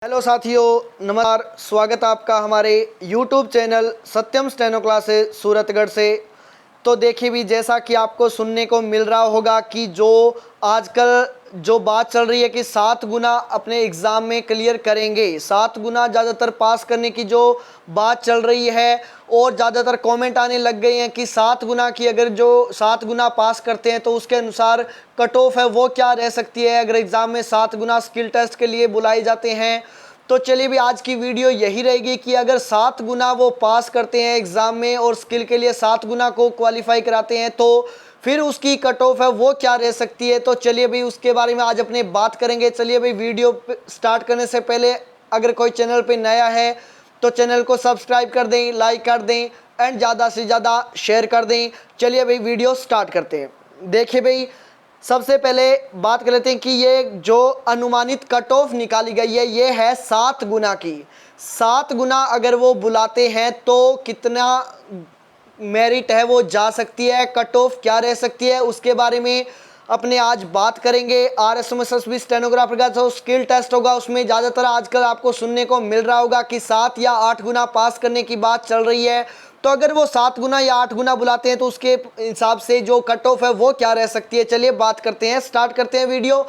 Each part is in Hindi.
हेलो साथियों, नमस्कार। स्वागत है आपका हमारे यूट्यूब चैनल सत्यम स्टेनो क्लासेस सूरतगढ़ से। तो देखिए भी, जैसा कि आपको सुनने को मिल रहा होगा कि जो आजकल जो बात चल रही है कि 7 गुना अपने एग्ज़ाम में क्लियर करेंगे, 7 गुना ज़्यादातर पास करने की जो बात चल रही है, और ज़्यादातर कमेंट आने लग गए हैं कि 7 गुना की अगर जो 7 गुना पास करते हैं तो उसके अनुसार कट ऑफ है वो क्या रह सकती है अगर एग्ज़ाम में 7 गुना स्किल टेस्ट के लिए बुलाए जाते हैं। तो चलिए भी, आज की वीडियो यही रहेगी कि अगर 7 गुना वो पास करते हैं एग्ज़ाम में और स्किल के लिए 7 गुना को क्वालिफाई कराते हैं तो फिर उसकी कट ऑफ है वो क्या रह सकती है। तो चलिए भाई, उसके बारे में आज अपने बात करेंगे। चलिए भाई, वीडियो स्टार्ट करने से पहले अगर कोई चैनल पे नया है तो चैनल को सब्सक्राइब कर दें, लाइक कर दें एंड ज़्यादा से ज़्यादा शेयर कर दें। चलिए भाई, वीडियो स्टार्ट करते हैं। देखिए भाई, सबसे पहले बात कर लेते हैं कि ये जो अनुमानित कट ऑफ निकाली गई है ये है 7 गुना की। 7 गुना अगर वो बुलाते हैं तो कितना मेरिट है वो जा सकती है, कट ऑफ क्या रह सकती है, उसके बारे में अपने आज बात करेंगे। RSMSSB स्टेनोग्राफर का जो स्किल टेस्ट होगा उसमें ज़्यादातर आजकल आपको सुनने को मिल रहा होगा कि 7 या 8 गुना पास करने की बात चल रही है। तो अगर वो 7 गुना या 8 गुना बुलाते हैं तो उसके हिसाब से जो कट ऑफ है वो क्या रह सकती है। चलिए बात करते हैं, स्टार्ट करते हैं वीडियो।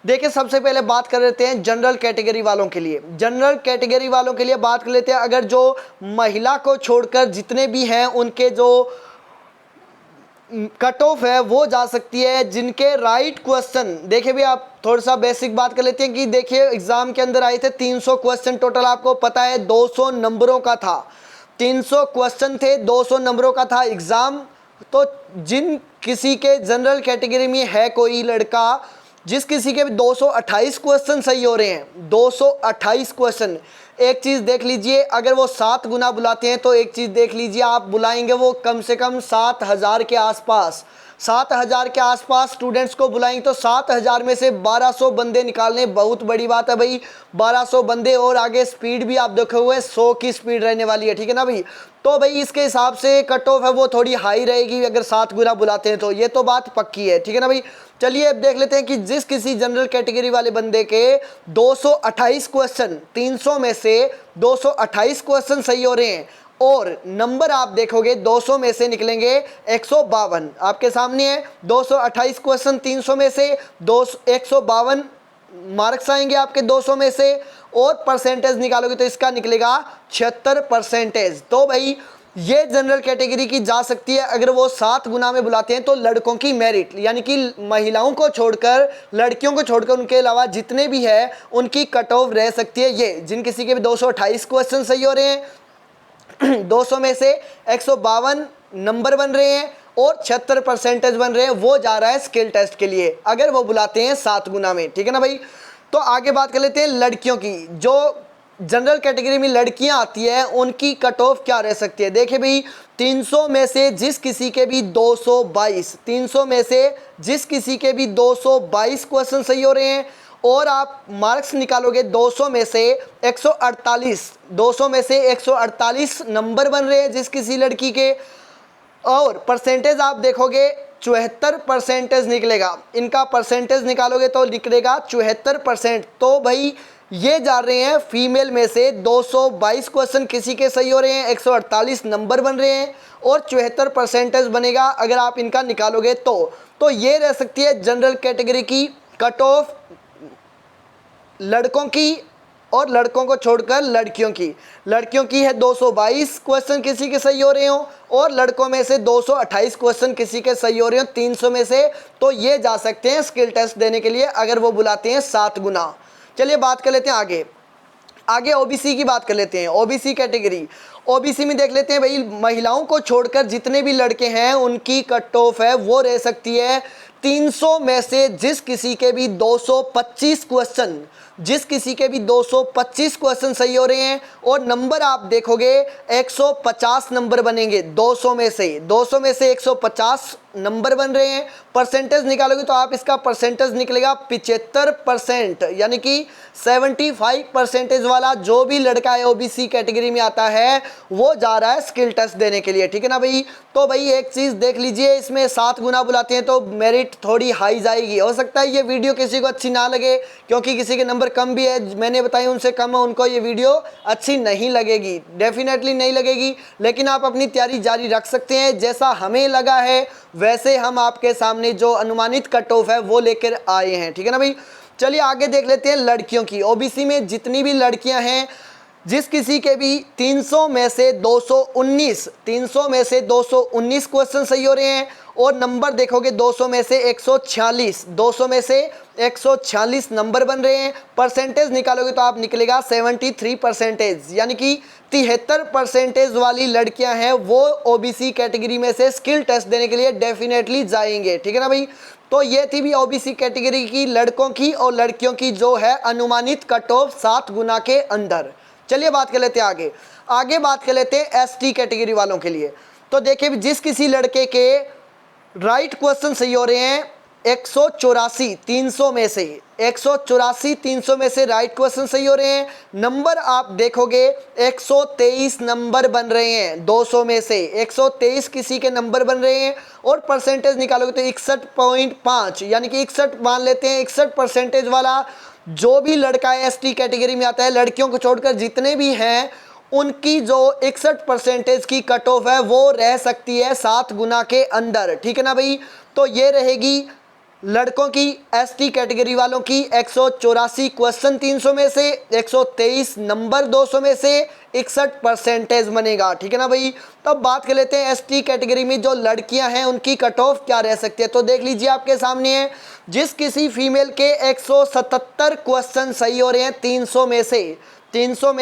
देखिए, सबसे पहले बात कर लेते हैं जनरल कैटेगरी वालों के लिए। जनरल कैटेगरी वालों के लिए बात कर लेते हैं। अगर जो महिला को छोड़कर जितने भी हैं उनके जो कट ऑफ है वो जा सकती है जिनके राइट क्वेश्चन, देखिए भी आप थोड़ा सा बेसिक बात कर लेते हैं कि देखिए एग्जाम के अंदर आए थे 300 क्वेश्चन टोटल, आपको पता है 200 नंबरों का था। 300 क्वेश्चन थे, 200 नंबरों का था एग्जाम। तो जिन किसी के जनरल कैटेगरी में है कोई लड़का जिस किसी के भी 228 क्वेश्चन सही हो रहे हैं, 228 क्वेश्चन, एक चीज़ देख लीजिए, अगर वो 7 गुना बुलाते हैं तो एक चीज़ देख लीजिए, आप बुलाएंगे वो कम से कम 7,000 के आसपास, 7,000 के आसपास स्टूडेंट्स को बुलाएंगे। तो 7,000 में से 1200 बंदे निकालने बहुत बड़ी बात है भाई। 1200 बंदे, और आगे स्पीड भी आप देखे हुए 100 की स्पीड रहने वाली है, ठीक है ना भाई। तो भाई इसके हिसाब से कट ऑफ है वो थोड़ी हाई रहेगी अगर 7 गुना बुलाते हैं तो, ये तो बात पक्की है, ठीक है ना भाई। चलिए अब देख लेते हैं कि जिस किसी जनरल कैटेगरी वाले बंदे के 228 क्वेश्चन, 300 में से 228 क्वेश्चन सही हो रहे हैं और नंबर आप देखोगे 200 में से निकलेंगे 152, आपके सामने है 228 क्वेश्चन 300 में से 152 मार्क्स आएंगे आपके 200 में से, और परसेंटेज निकालोगे तो इसका निकलेगा 76%। तो भाई ये जनरल कैटेगरी की जा सकती है अगर वो 7 गुना में बुलाते हैं। तो लड़कों की मेरिट, यानी कि महिलाओं को छोड़कर, लड़कियों को छोड़कर, उनके अलावा जितने भी है उनकी कट ऑफ रह सकती है ये, जिन किसी के भी 228 क्वेश्चन सही हो रहे हैं, 200 में से 152 नंबर बन रहे हैं और 76% बन रहे हैं, वो जा रहा है स्किल टेस्ट के लिए अगर वो बुलाते हैं 7 गुना में, ठीक है ना भाई। तो आगे बात कर लेते हैं लड़कियों की। जो जनरल कैटेगरी में लड़कियां आती है उनकी कट ऑफ क्या रह सकती है। देखिए भाई, 300 में से जिस किसी के भी 222, 300 में से जिस किसी के भी 222 क्वेश्चन सही हो रहे हैं और आप मार्क्स निकालोगे 200 में से 148, 200 में से 148 नंबर बन रहे हैं जिस किसी लड़की के, और परसेंटेज आप देखोगे 74% निकलेगा। इनका परसेंटेज निकालोगे तो निकलेगा 74%। तो भाई ये जा रहे हैं फीमेल में से 222 क्वेश्चन किसी के सही हो रहे हैं, 148 नंबर बन रहे हैं और 74% बनेगा अगर आप इनका निकालोगे तो ये रह सकती है जनरल कैटेगरी की कट ऑफ लड़कों की, और लड़कों को छोड़कर लड़कियों की है 222 क्वेश्चन किसी के सही हो रहे हो और लड़कों में से 228 क्वेश्चन किसी के सही हो रहे हो 300 में से। तो ये जा सकते हैं स्किल टेस्ट देने के लिए अगर वो बुलाते हैं 7 गुना। चलिए बात कर लेते हैं आगे ओबीसी की बात कर लेते हैं। ओबीसी कैटेगरी, ओबीसी में देख लेते हैं भाई, महिलाओं को छोड़कर जितने भी लड़के हैं उनकी कट ऑफ है वो रह सकती है 300 में से जिस किसी के भी 225 क्वेश्चन, जिस किसी के भी 225 क्वेश्चन सही हो रहे हैं और नंबर आप देखोगे 150 नंबर बनेंगे 200 में से, 200 में से 150 नंबर बन रहे हैं। परसेंटेज निकालोगे तो आप इसका परसेंटेज निकलेगा 75%, यानी कि 75% वाला जो भी लड़का है ओबीसी कैटेगरी में आता है वो जा रहा है स्किल टेस्ट देने के लिए, ठीक है ना भाई। तो भाई एक चीज़ देख लीजिए, इसमें 7 गुना बुलाते हैं तो मेरिट थोड़ी हाई जाएगी। हो सकता है ये वीडियो किसी को अच्छी ना लगे, क्योंकि किसी के नंबर कम भी है, मैंने बताई उनसे कम है, उनको ये वीडियो अच्छी नहीं लगेगी, डेफिनेटली नहीं लगेगी। लेकिन आप अपनी तैयारी जारी रख सकते हैं, जैसा हमें लगा है वैसे हम आपके सामने जो अनुमानित कट ऑफ है वो लेकर आए हैं, ठीक है ना भाई। चलिए आगे देख लेते हैं लड़कियों की। ओबीसी में जितनी भी लड़कियां हैं, जिस किसी के भी 300 में से 219 क्वेश्चन सही हो रहे हैं, और नंबर देखोगे 200 में से 146 नंबर बन रहे हैं। परसेंटेज निकालोगे तो आप निकलेगा 73%, यानी कि 73% वाली लड़कियां हैं वो ओबीसी कैटेगरी में से स्किल टेस्ट देने के लिए डेफिनेटली जाएंगे, ठीक है ना भाई। तो ये थी भी ओबीसी कैटेगरी की लड़कों की और लड़कियों की जो है अनुमानित कट ऑफ 7 गुना के अंदर। चलिए बात कर लेते हैं आगे बात कर लेते हैं एसटी कैटेगरी वालों के लिए। तो देखिए जिस किसी लड़के के राइट क्वेश्चन सही हो रहे हैं 184 300 में से 184 300 में से राइट क्वेश्चन सही हो रहे हैं, नंबर आप देखोगे 123 नंबर बन रहे हैं 200 में से 123 किसी के नंबर बन रहे हैं, और परसेंटेज निकालोगे तो 61.5, यानी कि 61 मान लेते हैं। 61% वाला जो भी लड़का है एसटी कैटेगरी में आता है, लड़कियों को छोड़कर जितने भी हैं, उनकी जो 61% की कट ऑफ है वो रह सकती है 7 गुना के अंदर, ठीक है ना भाई। तो ये रहेगी लड़कों की एसटी कैटेगरी वालों की 184 क्वेश्चन 300 में से 123 नंबर 200 में से 61% बनेगा, ठीक है ना भाई। तब बात कर लेते हैं एसटी कैटेगरी में जो लड़कियां हैं उनकी कट ऑफ क्या रह सकती है। तो देख लीजिए आपके सामने है, जिस किसी फीमेल के 177 क्वेश्चन सही हो रहे हैं 300 में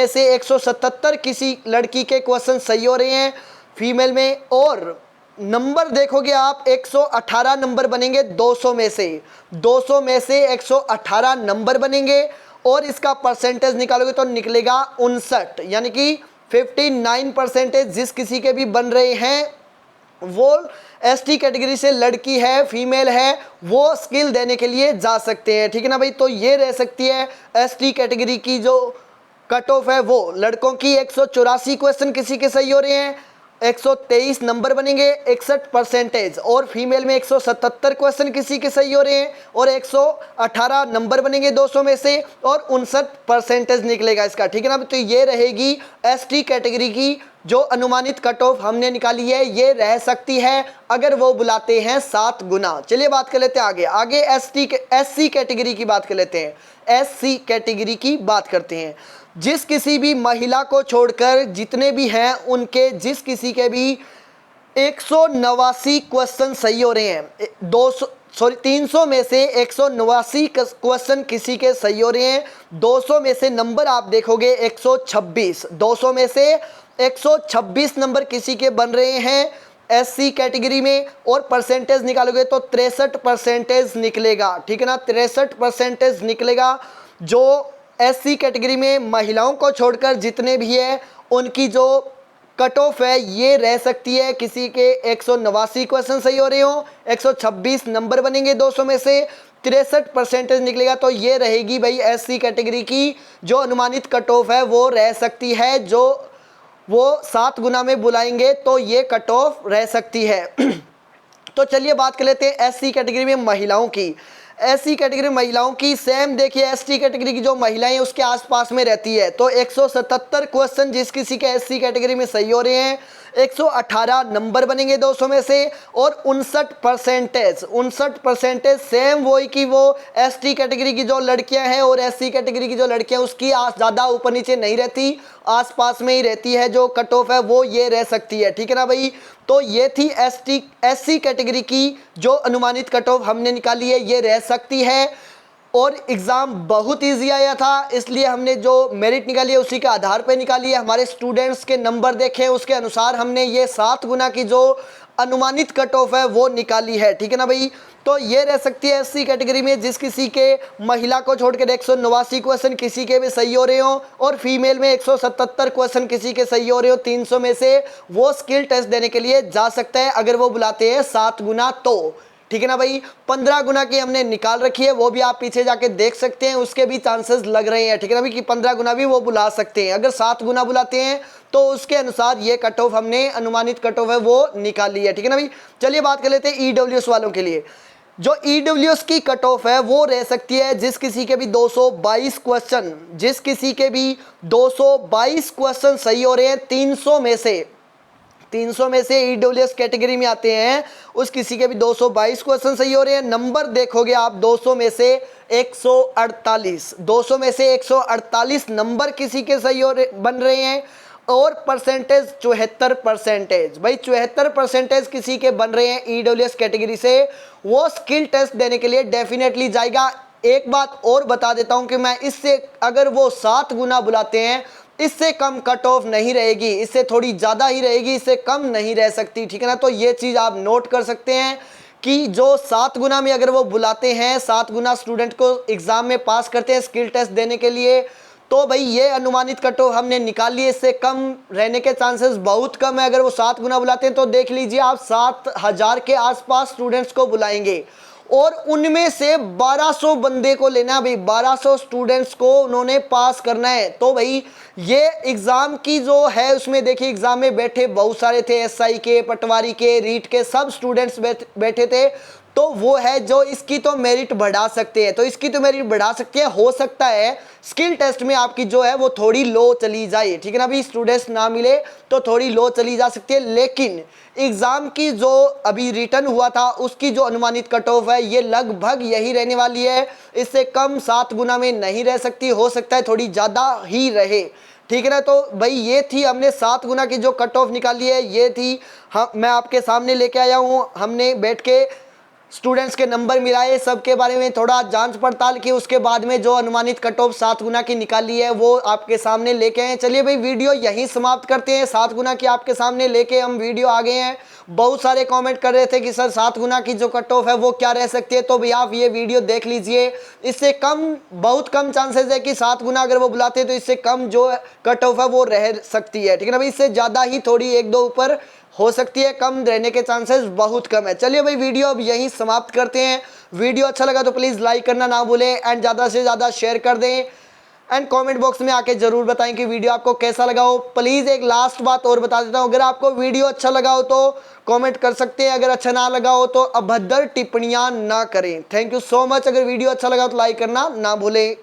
से 177 किसी लड़की के क्वेश्चन सही हो रहे हैं फीमेल में, और नंबर देखोगे आप 118 नंबर बनेंगे 200 में से 118 नंबर बनेंगे, और इसका परसेंटेज निकालोगे तो निकलेगा 59, यानी कि 59% जिस किसी के भी बन रहे हैं वो एसटी कैटेगरी से लड़की है, फीमेल है, वो स्किल देने के लिए जा सकते हैं, ठीक है ना भाई। तो ये रह सकती है एसटी कैटेगरी की जो कट ऑफ है वो लड़कों की 184 क्वेश्चन किसी के सही हो रहे हैं, 123 नंबर बनेंगे 61%, और फीमेल में 177 क्वेश्चन किसी के सही हो रहे हैं और 118 नंबर बनेंगे 200 में से, और 59% निकलेगा इसका, ठीक है ना। तो ये रहेगी एसटी कैटेगरी की जो अनुमानित कट ऑफ हमने निकाली है, ये रह सकती है अगर वो बुलाते हैं 7 गुना। चलिए बात कर लेते हैं आगे एससी कैटेगरी की बात कर लेते हैं। एससी कैटेगरी की बात करते हैं, जिस किसी भी महिला को छोड़कर जितने भी हैं उनके जिस किसी के भी 189 क्वेश्चन सही हो रहे हैं, 300 में से 189 क्वेश्चन किसी के सही हो रहे हैं, 200 में से नंबर आप देखोगे 126, 200 में से 126 नंबर किसी के बन रहे हैं एससी कैटेगरी में, और परसेंटेज निकालोगे तो 63% निकलेगा, ठीक है ना, 63% निकलेगा। जो एससी कैटेगरी में महिलाओं को छोड़कर जितने भी है उनकी जो कट ऑफ है ये रह सकती है किसी के 189 क्वेश्चन सही हो रहे हो, 126 नंबर बनेंगे 200 में से, 63% निकलेगा। तो ये रहेगी भाई एससी कैटेगरी की जो अनुमानित कट ऑफ है वो रह सकती है, जो वो 7 गुना में बुलाएंगे तो ये कट ऑफ रह सकती है। तो चलिए बात कर लेते हैं एससी कैटेगरी में महिलाओं की। एससी कैटेगरी महिलाओं की सेम देखिए एसटी कैटेगरी की जो महिलाएं उसके आसपास में रहती है, तो 177 क्वेश्चन जिस किसी के एससी कैटेगरी में सही हो रहे हैं, 118 नंबर बनेंगे 200 में से, और 59% सेम वही कि वो एसटी कैटेगरी की जो लड़कियां हैं और एससी कैटेगरी की जो लड़कियां उसकी ज़्यादा ऊपर नीचे नहीं रहती, आसपास में ही रहती है, जो कट ऑफ है वो ये रह सकती है, ठीक है ना भाई। तो ये थी एससी कैटेगरी की जो अनुमानित कट ऑफ हमने निकाली है, ये रह सकती है। और एग्ज़ाम बहुत इजी आया था, इसलिए हमने जो मेरिट निकाली है उसी के आधार पर निकाली है। हमारे स्टूडेंट्स के नंबर देखें उसके अनुसार हमने ये 7 गुना की जो अनुमानित कट ऑफ है वो निकाली है, ठीक है ना भाई। तो ये रह सकती है एससी कैटेगरी में जिस किसी के महिला को छोड़कर 189 क्वेश्चन किसी के भी सही हो रहे हो, और फीमेल में 177 क्वेश्चन किसी के सही हो रहे हो 300 में से, वो स्किल टेस्ट देने के लिए जा सकता है अगर वो बुलाते हैं 7 गुना तो, ठीक है ना भाई। 15 गुना की हमने निकाल रखी है, वो भी आप पीछे जाके देख सकते हैं, उसके भी चांसेस लग रहे हैं, ठीक है ना भाई, कि 15 गुना भी वो बुला सकते हैं। अगर 7 गुना बुलाते हैं तो उसके अनुसार ये कट ऑफ हमने अनुमानित कट ऑफ है वो निकाल ली है, ठीक है ना भाई। चलिए बात कर लेते हैं ईडब्ल्यूएस वालों के लिए। जो ईडब्ल्यूएस की कट ऑफ है वो रह सकती है जिस किसी के भी 222 क्वेश्चन, जिस किसी के भी 222 क्वेश्चन सही हो रहे हैं 300 में से ईडब्ल्यूएस कैटेगरी में आते हैं, उस किसी के भी 222 क्वेश्चन सही हो रहे हैं। नंबर देखोगे आप 200 में से 148, 200 में से 148 नंबर किसी के सही बन रहे हैं, और परसेंटेज 74%, भाई 74% किसी के बन रहे हैं ईडब्ल्यूएस कैटेगरी से, वो स्किल टेस्ट देने के लिए डेफिनेटली जाएगा। एक बात और बता देता हूं कि मैं इससे अगर वो 7 गुना बुलाते हैं, इससे कम कट ऑफ नहीं रहेगी, इससे थोड़ी ज़्यादा ही रहेगी, इससे कम नहीं रह सकती, ठीक है ना। तो ये चीज़ आप नोट कर सकते हैं कि जो 7 गुना में अगर वो बुलाते हैं, 7 गुना स्टूडेंट को एग्ज़ाम में पास करते हैं स्किल टेस्ट देने के लिए, तो भाई ये अनुमानित कट ऑफ हमने निकाल लिए, इससे कम रहने के चांसेस बहुत कम है। अगर वो 7 गुना बुलाते हैं तो देख लीजिए आप 7000 के आसपास स्टूडेंट्स को बुलाएंगे, और उनमें से 1200 बंदे को लेना है भाई, 1200 स्टूडेंट्स को उन्होंने पास करना है। तो भाई ये एग्ज़ाम की जो है उसमें देखिए एग्ज़ाम में बैठे बहुत सारे थे, एसआई के, पटवारी के, रीट के, सब स्टूडेंट्स बैठे थे। तो वो है जो इसकी तो मेरिट बढ़ा सकते हैं, तो इसकी तो मेरिट बढ़ा सकते हैं। हो सकता है स्किल टेस्ट में आपकी जो है वो थोड़ी लो चली जाए, ठीक है ना, अभी स्टूडेंट्स ना मिले तो थोड़ी लो चली जा सकती है, लेकिन एग्ज़ाम की जो अभी रिटर्न हुआ था उसकी जो अनुमानित कट ऑफ है ये लगभग यही रहने वाली है, इससे कम 7 गुना में नहीं रह सकती, हो सकता है थोड़ी ज़्यादा ही रहे, ठीक है ना। तो भाई ये थी हमने 7 गुना की जो कट ऑफ निकाली है, ये थी मैं आपके सामने लेके आया हूँ। हमने बैठ के स्टूडेंट्स के नंबर मिलाए, सबके बारे में थोड़ा जांच पड़ताल की, उसके बाद में जो अनुमानित कट ऑफ 7 गुना की निकाली है वो आपके सामने लेके आए। चलिए भाई वीडियो यहीं समाप्त करते हैं, 7 गुना की आपके सामने लेके हम वीडियो आ गए हैं। बहुत सारे कमेंट कर रहे थे कि सर 7 गुना की जो कट ऑफ है वो क्या रह सकती है, तो भाई आप ये वीडियो देख लीजिए। इससे कम, बहुत कम चांसेस है कि 7 गुना अगर वो बुलाते हैं तो इससे कम जो कट ऑफ है वो रह सकती है, ठीक है ना भाई। इससे ज़्यादा ही थोड़ी 1-2 ऊपर हो सकती है, कम रहने के चांसेस बहुत कम है। चलिए भाई वीडियो अब यहीं समाप्त करते हैं। वीडियो अच्छा लगा तो प्लीज़ लाइक करना ना भूलें, एंड ज़्यादा से ज़्यादा शेयर कर दें, एंड कमेंट बॉक्स में आके ज़रूर बताएं कि वीडियो आपको कैसा लगा हो। प्लीज़ एक लास्ट बात और बता देता हूँ, अगर आपको वीडियो अच्छा लगा हो तो कमेंट कर सकते हैं, अगर अच्छा ना लगा हो तो अभद्र टिप्पणियाँ ना करें। Thank you so much. अगर वीडियो अच्छा लगा तो लाइक करना ना भूलें।